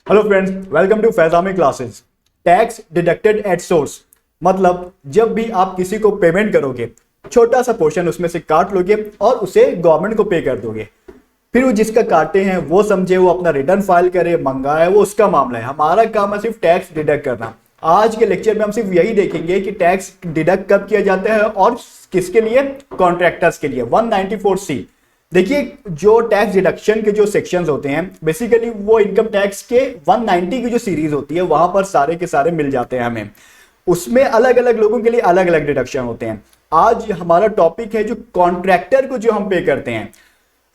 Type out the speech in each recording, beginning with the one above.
Hello friends, welcome to Faizami classes. Tax deducted at source मतलब जब भी आप किसी को पेमेंट करोगे, छोटा सा पोर्शन उसमें से काट लोगे और उसे गवर्नमेंट को पे कर दोगे। फिर वो जिसका काटे हैं वो समझे, वो अपना रिटर्न फाइल करे, मंगाए, वो उसका मामला है। हमारा काम है सिर्फ टैक्स डिडक्ट करना। आज के लेक्चर में हम सिर्फ यही देखेंगे कि टैक्स डिडक्ट कब किया जाता है और किसके लिए, कॉन्ट्रैक्टर्स के लिए। 194C। देखिए, जो टैक्स डिडक्शन के जो सेक्शंस होते हैं, बेसिकली वो इनकम टैक्स के 190 की जो सीरीज होती है वहां पर सारे के सारे मिल जाते हैं हमें। उसमें अलग अलग लोगों के लिए अलग अलग डिडक्शन होते हैं। आज हमारा टॉपिक है जो कॉन्ट्रैक्टर को जो हम पे करते हैं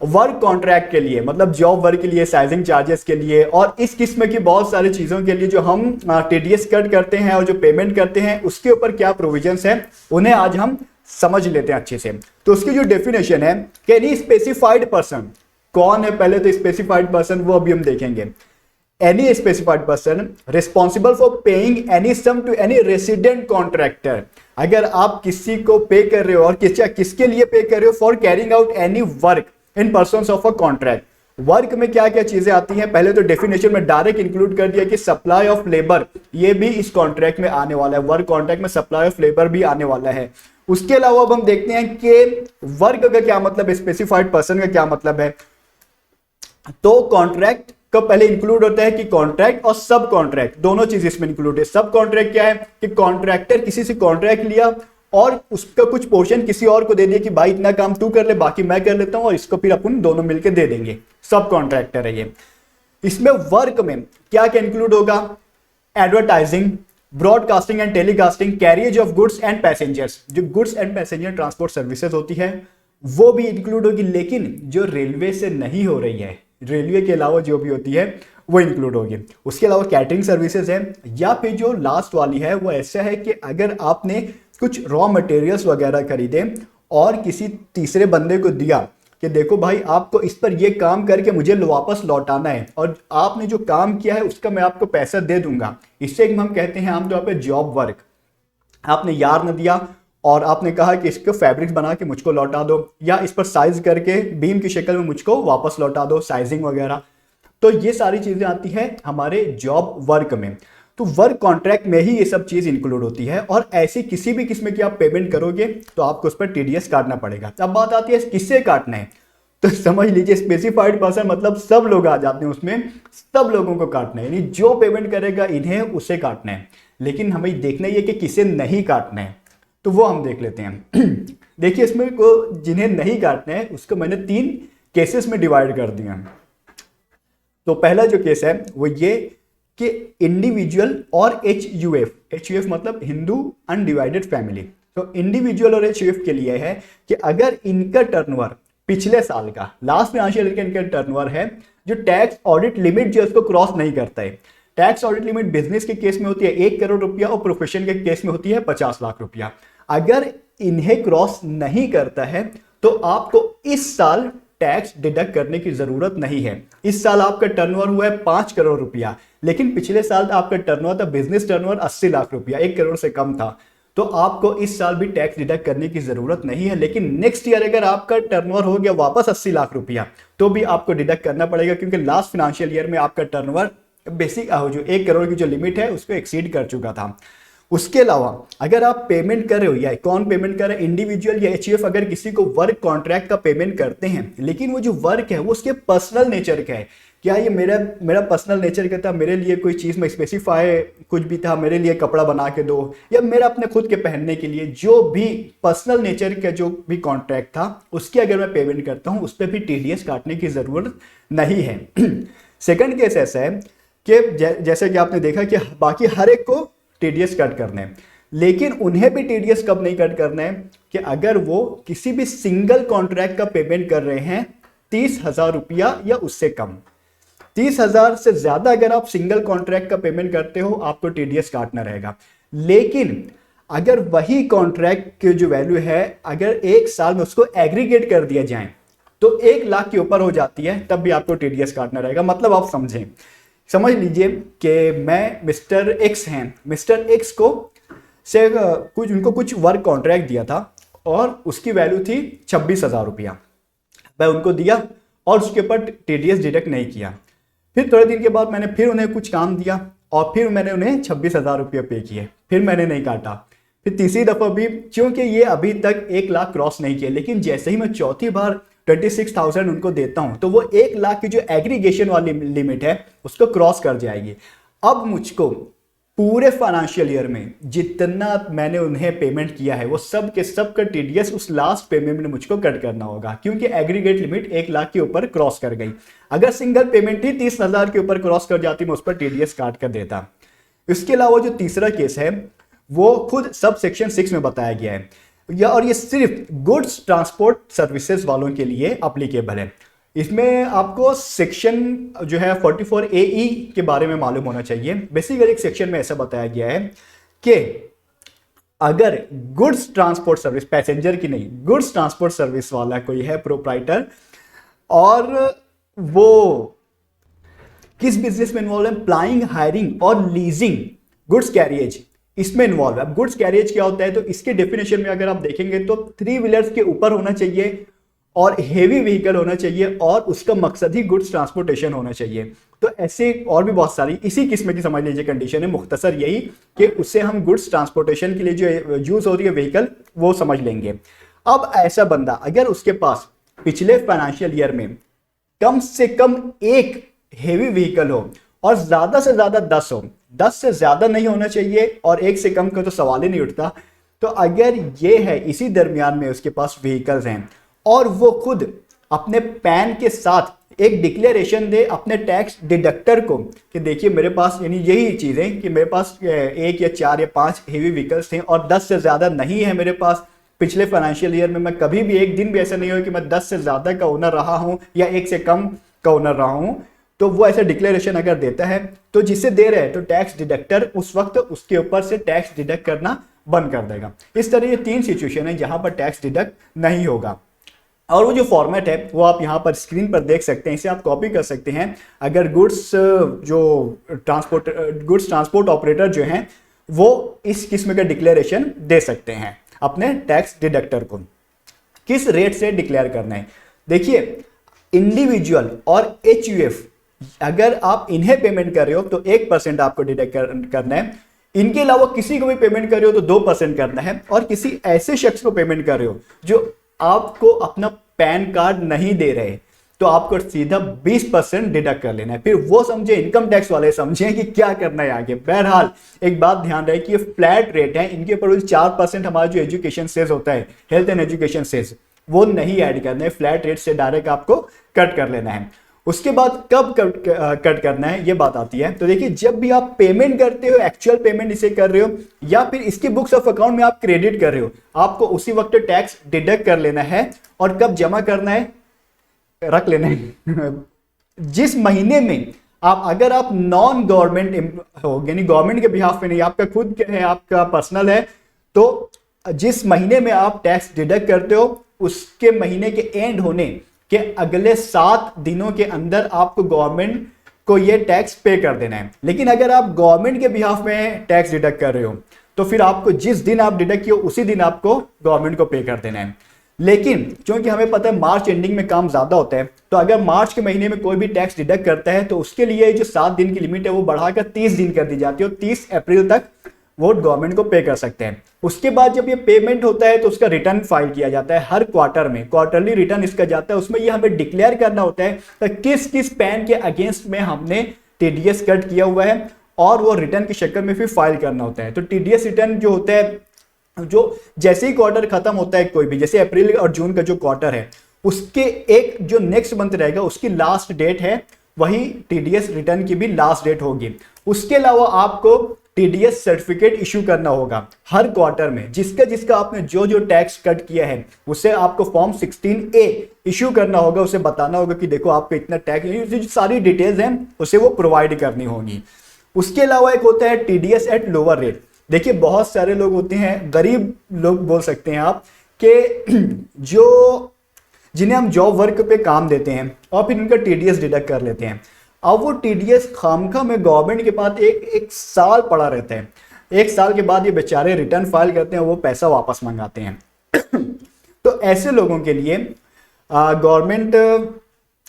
वर्क कॉन्ट्रैक्ट के लिए, मतलब जॉब वर्क के लिए, साइजिंग चार्जेस के लिए और इस किस्म की बहुत सारी चीजों के लिए जो हम टीडीएस कट करते हैं और जो पेमेंट करते हैं उसके ऊपर क्या प्रोविजंस हैं उन्हें आज हम समझ लेते हैं अच्छे से। तो उसकी जो डेफिनेशन है कि एनी स्पेसिफाइड पर्सन, कौन है पहले तो स्पेसिफाइड पर्सन वो अभी हम देखेंगे। Any specified person responsible for paying any sum to any resident contractor. अगर आप किसी को पे कर रहे हो और किसके लिए पे कर रहे हो, for carrying out any work in persons of a contract. Work में क्या क्या चीजें आती हैं, पहले तो डेफिनेशन में डायरेक्ट इंक्लूड कर दिया कि सप्लाई ऑफ लेबर, ये भी इस कॉन्ट्रैक्ट में आने वाला है। वर्क कॉन्ट्रैक्ट में सप्लाई ऑफ लेबर भी आने वाला है। उसके अलावा अब हम देखते हैं कि वर्क का क्या मतलब है, स्पेसिफाइड पर्सन का क्या मतलब है। तो कॉन्ट्रैक्ट का पहले इंक्लूड होता है कि कॉन्ट्रैक्ट और सब कॉन्ट्रैक्ट, दोनों चीज इसमें इंक्लूड है। सब कॉन्ट्रैक्ट क्या है कि कॉन्ट्रैक्टर किसी से कॉन्ट्रैक्ट लिया और उसका कुछ पोर्शन किसी और को दे दिया कि भाई इतना काम तू कर ले, बाकी मैं कर लेता हूं और इसको फिर अपन दोनों मिलकर दे देंगे। सब कॉन्ट्रैक्टर है ये। इसमें वर्क में क्या क्या इंक्लूड होगा, advertising, broadcasting and telecasting, carriage of goods and passengers, जो goods and passenger transport services होती है वो भी इंक्लूड होगी, लेकिन जो रेलवे से नहीं हो रही है, रेलवे के अलावा जो भी होती है वो इंक्लूड होगी। उसके अलावा कैटरिंग सर्विसेज है, या फिर जो लास्ट वाली है वो ऐसा है कि अगर आपने कुछ रॉ मटेरियल्स वगैरह खरीदे और किसी तीसरे बंदे को दिया कि देखो भाई आपको इस पर ये काम करके मुझे वापस लौटाना है और आपने जो काम किया है उसका मैं आपको पैसा दे दूंगा, इससे हम कहते हैं आमतौर पर जॉब वर्क। आपने यार न दिया और आपने कहा कि इसको फैब्रिक बना के मुझको लौटा दो, या इस पर साइज करके बीम की शक्ल में मुझको वापस लौटा दो, साइजिंग वगैरह। तो ये सारी चीजें आती है हमारे जॉब वर्क में। तो वर्क कॉन्ट्रैक्ट में ही ये सब चीज इंक्लूड होती है और ऐसी किसी भी किस्म की आप पेमेंट करोगे तो आपको उस पर टीडीएस काटना पड़ेगा। अब बात आती है किससे काटना है, तो समझ लीजिए स्पेसिफाइड पर्सन मतलब सब लोग आ जाते हैं उसमें, सब लोगों को काटना है, यानी जो पेमेंट करेगा इन्हें उसे काटना है। लेकिन हमें देखना ही है कि किसे नहीं काटना है, तो वो हम देख लेते हैं। देखिए, इसमें को जिन्हें नहीं काटना है उसको मैंने 3 केसेस में डिवाइड कर दिया। तो पहला जो केस है वो ये कि इंडिविजुअल और HUF मतलब हिंदू अनडिवाइडेड फैमिली। तो इंडिविजुअल और HUF के लिए है कि अगर इनका टर्नओवर पिछले साल का, लास्ट फाइनेंशियल ईयर का इनका टर्नओवर है जो टैक्स ऑडिट लिमिट जो उसको क्रॉस नहीं करता है। टैक्स ऑडिट लिमिट बिजनेस के केस में होती है 1 करोड़ रुपया और प्रोफेशन के केस में होती है 50 लाख रुपया। अगर इन्हें क्रॉस नहीं करता है तो आपको इस साल टैक्स डिडक्ट करने की जरूरत नहीं है। इस साल आपका टर्नओवर हुआ है 5 करोड़ रुपया, लेकिन पिछले साल आपका टर्नओवर था, बिजनेस टर्नओवर 80 लाख रुपया, 1 करोड़ से कम था, तो आपको इस साल भी टैक्स डिडक्ट करने की जरूरत नहीं है। लेकिन नेक्स्ट ईयर अगर आपका टर्नओवर हो गया वापस 80 लाख रुपया तो भी आपको डिडक्ट करना पड़ेगा, क्योंकि लास्ट फाइनेंशियल ईयर में आपका टर्नओवर बेसिक जो 1 करोड़ की जो लिमिट है उसको एक्सीड कर चुका था। उसके अलावा अगर आप पेमेंट कर रहे हो, या कौन पेमेंट कर रहे हैं, इंडिविजुअल या HUF अगर किसी को वर्क कॉन्ट्रैक्ट का पेमेंट करते हैं, लेकिन वो जो वर्क है वो उसके पर्सनल नेचर का है, क्या ये मेरा पर्सनल नेचर का था, मेरे लिए कोई चीज़ में स्पेसिफाई कुछ भी था, मेरे लिए कपड़ा बना के दो, या मेरा अपने खुद के पहनने के लिए, जो भी पर्सनल नेचर का जो भी कॉन्ट्रैक्ट था उसकी अगर मैं पेमेंट करता हूँ उस पर भी टीडीएस काटने की ज़रूरत नहीं है। सेकंड केस ऐसा है कि जैसे कि आपने देखा कि बाकी हर एक को टीडीएस कट करना है, लेकिन उन्हें भी टीडीएस कब नहीं कट करना है कि अगर वो किसी भी सिंगल कॉन्ट्रैक्ट का पेमेंट कर रहे हैं 30,000 रुपया या उससे कम। 30,000 से ज्यादा अगर आप सिंगल कॉन्ट्रैक्ट का पेमेंट करते हो आपको टीडीएस काटना रहेगा। लेकिन अगर वही कॉन्ट्रैक्ट की जो वैल्यू है अगर 1 साल में उसको एग्रीगेट कर दिया जाए तो 1 लाख के ऊपर हो जाती है, तब भी आपको टीडीएस काटना रहेगा। मतलब आप समझ लीजिए कि मैं मिस्टर एक्स हैं, मिस्टर एक्स को से उनको कुछ वर्क कॉन्ट्रैक्ट दिया था और उसकी वैल्यू थी 26,000 रुपया, मैं उनको दिया और उसके ऊपर टीडीएस डिडक्ट नहीं किया। फिर थोड़े दिन के बाद मैंने फिर उन्हें कुछ काम दिया और फिर मैंने उन्हें 26,000 रुपये पे किए, फिर मैंने नहीं काटा। फिर तीसरी दफा भी, क्योंकि ये अभी तक 1 लाख क्रॉस नहीं किया, लेकिन जैसे ही मैं चौथी बार 26,000 उनको देता हूं तो वो 1 लाख की जो एग्रीगेशन वाली लिमिट है उसको क्रॉस कर जाएगी। अब मुझको पूरे फाइनेंशियल ईयर में जितना मैंने उन्हें पेमेंट किया है वो सब के सब का टीडीएस उस लास्ट पेमेंट में मुझको कट करना होगा, क्योंकि एग्रीगेट लिमिट 1 लाख के ऊपर क्रॉस कर गई। अगर सिंगल पेमेंट ही 30,000 के ऊपर क्रॉस कर जाती मैं उस पर टीडीएस काट कर देता। इसके अलावा जो तीसरा केस है वो खुद सब सेक्शन 6 में बताया गया है, और ये सिर्फ गुड्स ट्रांसपोर्ट सर्विसेज वालों के लिए अप्लीकेबल है। इसमें आपको सेक्शन जो है 44 AE के बारे में मालूम होना चाहिए। बेसिकली एक सेक्शन में ऐसा बताया गया है कि अगर गुड्स ट्रांसपोर्ट सर्विस, पैसेंजर की नहीं, गुड्स ट्रांसपोर्ट सर्विस वाला कोई है प्रोप्राइटर, और वो किस बिजनेस में इन्वॉल्व है, प्लाइंग, हायरिंग और लीजिंग गुड्स कैरियज, इसमें इन्वॉल्व है। अब गुड्स कैरियज क्या होता है, तो इसके डेफिनेशन में अगर आप देखेंगे तो 3 व्हीलर्स के ऊपर होना चाहिए और हेवी व्हीकल होना चाहिए और उसका मकसद ही गुड्स ट्रांसपोर्टेशन होना चाहिए। तो ऐसे और भी बहुत सारी इसी किस्म की समझ लीजिए कंडीशन है, मुख्तसर यही कि उससे हम गुड्स ट्रांसपोर्टेशन के लिए जो यूज हो रही है व्हीकल वो समझ लेंगे। अब ऐसा बंदा अगर उसके पास पिछले फाइनेंशियल ईयर में कम से कम एक हेवी व्हीकल हो और ज्यादा से ज्यादा 10 हो, 10 से ज्यादा नहीं होना चाहिए और एक से कम का तो सवाल ही नहीं उठता। तो अगर ये है इसी दरमियान में उसके पास व्हीकल्स हैं और वो खुद अपने पैन के साथ एक डिक्लेरेशन दे अपने टैक्स डिडक्टर को कि देखिए मेरे पास, यानी यही चीजें कि मेरे पास 1 या 4 या 5 हेवी व्हीकल्स थे और 10 से ज्यादा नहीं है मेरे पास, पिछले फाइनेंशियल ईयर में मैं कभी भी एक दिन भी ऐसा नहीं हुआ कि मैं 10 से ज्यादा का ओनर रहा हूं या 1 से कम का ओनर रहा हूं, तो वो ऐसा डिक्लेरेशन अगर देता है तो जिसे दे रहे हैं तो टैक्स डिडक्टर उस वक्त उसके ऊपर से टैक्स डिडक्ट करना बंद कर देगा। इस तरह ये 3 सिचुएशन है जहां पर टैक्स डिडक्ट नहीं होगा। और वो जो फॉर्मेट है वो आप यहाँ पर स्क्रीन पर देख सकते हैं, इसे आप कॉपी कर सकते हैं। अगर गुड्स ट्रांसपोर्ट ऑपरेटर जो हैं वो इस किस्म का डिक्लेरेशन दे सकते हैं अपने टैक्स डिडक्टर को। किस रेट से डिक्लेयर करना है, देखिए इंडिविजुअल और HUF अगर आप इन्हें पेमेंट कर रहे हो तो 1% आपको डिडक्ट करना है। इनके अलावा किसी को भी पेमेंट कर रहे हो तो 2% करना है, और किसी ऐसे शख्स को पेमेंट कर रहे हो जो आपको अपना पैन कार्ड नहीं दे रहे तो आपको सीधा 20% डिडक्ट कर लेना है। फिर वो समझे, इनकम टैक्स वाले समझे कि क्या करना है आगे। बहरहाल एक बात ध्यान रहे कि ये फ्लैट रेट है, इनके ऊपर 4% हमारा जो एजुकेशन सेस होता है, हेल्थ एंड एजुकेशन सेस, वो नहीं ऐड करना है। फ्लैट रेट से डायरेक्ट आपको कट कर लेना है। उसके बाद कब कट करना है ये बात आती है। तो देखिए जब भी आप पेमेंट करते हो, एक्चुअल पेमेंट इसे कर रहे हो या फिर इसके बुक्स ऑफ अकाउंट में आप क्रेडिट कर रहे हो, आपको उसी वक्त टैक्स डिडक्ट कर लेना है। और कब जमा करना है, रख लेना है जिस महीने में आप, अगर आप नॉन गवर्नमेंट हो यानी गवर्नमेंट के बिहाफ में नहीं, आपका खुद का है, आपका पर्सनल है, तो जिस महीने में आप टैक्स डिडक्ट करते हो उसके महीने के एंड होने के अगले 7 दिनों के अंदर आपको गवर्नमेंट को ये टैक्स पे कर देना है। लेकिन अगर आप गवर्नमेंट के बिहाफ में टैक्स डिडक्ट कर रहे हो तो फिर आपको जिस दिन आप डिडक्ट किए उसी दिन आपको गवर्नमेंट को पे कर देना है। लेकिन क्योंकि हमें पता है मार्च एंडिंग में काम ज्यादा होता है, तो अगर मार्च के महीने में कोई भी टैक्स डिडक्ट करता है तो उसके लिए जो 7 दिन की लिमिट है वो बढ़ाकर 30 दिन कर दी जाती है और 30 अप्रैल तक वो गवर्नमेंट को पे कर सकते हैं। उसके बाद जब ये पेमेंट होता है तो उसका रिटर्न फाइल किया जाता है हर क्वार्टर में, क्वार्टरली रिटर्न इसका जाता है। उसमें ये हमें डिक्लेयर करना होता है कि किस किस पैन के अगेंस्ट में हमने टीडीएस कट किया हुआ है और वो रिटर्न की शक्ल में फिर फाइल करना होता है। तो टीडीएस रिटर्न जो होता है, जो जैसे ही क्वार्टर खत्म होता है कोई भी, जैसे अप्रैल और जून का जो क्वार्टर है उसके एक जो नेक्स्ट मंथ रहेगा उसकी लास्ट डेट है, वही टीडीएस रिटर्न की भी लास्ट डेट होगी। उसके अलावा आपको टीडीएस सर्टिफिकेट इशू करना होगा हर क्वार्टर में, जिसका जिसका आपने जो जो टैक्स कट किया है उसे आपको फॉर्म 16A इशू करना होगा। उसे बताना होगा कि देखो आपको इतना टैक्स, जो सारी डिटेल्स हैं उसे वो प्रोवाइड करनी होगी। उसके अलावा एक होता है टीडीएस एट लोअर रेट। देखिए बहुत सारे लोग होते हैं, गरीब लोग बोल सकते हैं आप, कि जो जिन्हें हम जॉब वर्क पे काम देते हैं और फिर उनका टीडीएस डिडक्ट कर लेते हैं। अब वो टीडीएस खामखा में गवर्नमेंट के पास एक साल पड़ा रहता है। एक साल के बाद ये बेचारे रिटर्न फाइल करते हैं, वो पैसा वापस मंगाते हैं। तो ऐसे लोगों के लिए गवर्नमेंट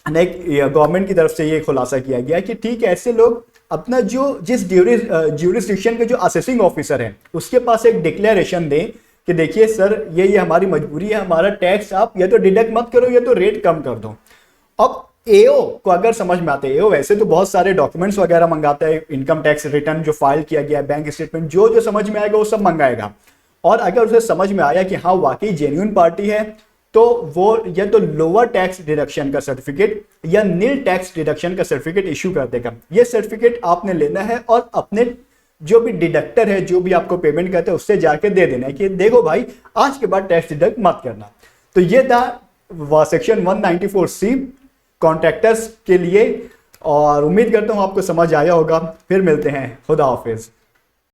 गवर्नमेंट की तरफ से ये खुलासा किया गया कि ठीक है, ऐसे लोग अपना जो जिस ज्यूरिसडिक्शन के जो असेसिंग ऑफिसर है उसके पास एक डिक्लेरेशन दें कि देखिए सर, ये हमारी मजबूरी है, हमारा टैक्स आप या तो डिडक्ट मत करो या तो रेट कम कर दो। अब एओ को अगर समझ में आते हैं, एओ वैसे तो बहुत सारे डॉक्यूमेंट्स वगैरह मंगाता है, इनकम टैक्स रिटर्न जो फाइल किया गया है, बैंक स्टेटमेंट, जो जो समझ में आएगा वो सब मंगाएगा। और अगर उसे समझ में आया कि हाँ वाकई जेन्युइन पार्टी है, तो वो या तो लोअर टैक्स डिडक्शन का सर्टिफिकेट या नील टैक्स डिडक्शन का सर्टिफिकेट इश्यू कर देगा। ये सर्टिफिकेट आपने लेना है और अपने जो भी डिडक्टर है, जो भी आपको पेमेंट करते हैं, उससे जाके दे देना है कि देखो भाई आज के बाद टैक्स डिडक्ट मत करना। तो ये था सेक्शन 194C कॉन्ट्रैक्टर्स के लिए, और उम्मीद करता हूं आपको समझ आया होगा। फिर मिलते हैं, खुदा हाफिज।